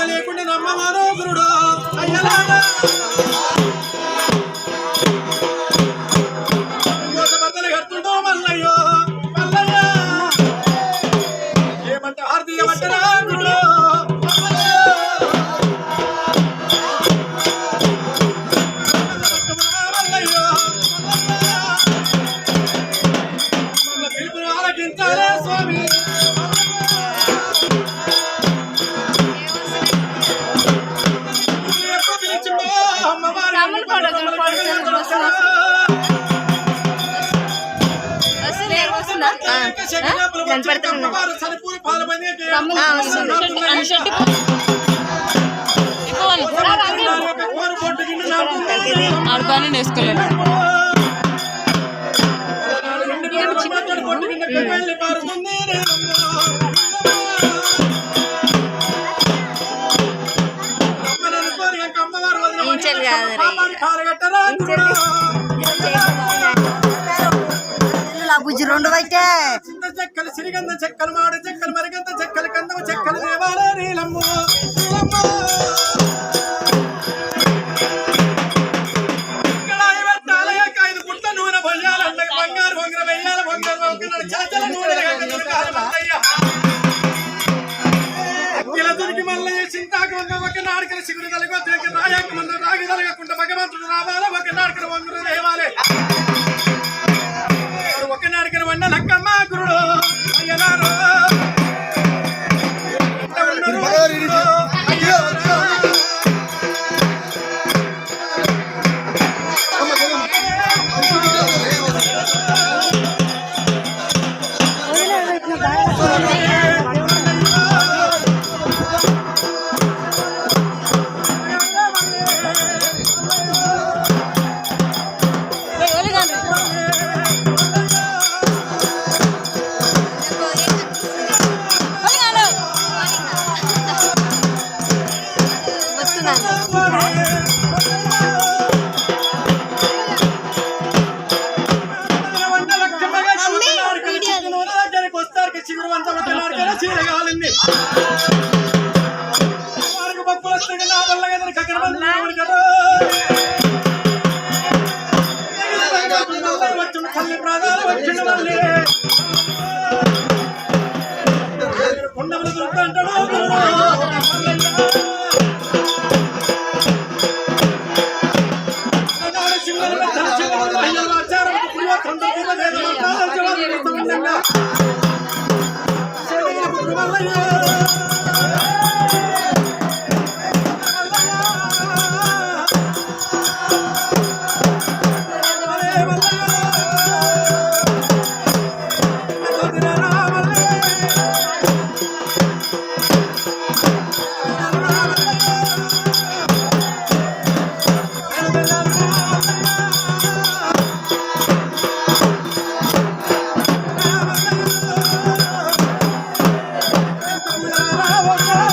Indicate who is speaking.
Speaker 1: లేకుండా నమ్మవారో గురుడు అయ్యలా
Speaker 2: బుజ్జి రెండు బయట
Speaker 1: చెక్కలు సిరిగంధ చెక్కలు మాడు చెక్కలు మరిగంత చెక్కలు కందవ చెక్కలు దేవాలయ నీలమ్మ ఐదు పుట్ల నూనె భయ్యాల బంగారు వంగర వెయ్యాల వంగర చాచల నూనె అక్కిల దురికి మల్లయ్య చింతాకు ఒక నాడుకల సిగురు తలగో రాయాక మంద రాగి తలగకుండా భగవంతుడు రావాలా ఒక నాడుకల వంగరు దేవాలే ఒక నాడుకల వండ లక్కమ్మ గురుడు అయ్యలారో
Speaker 2: Oh,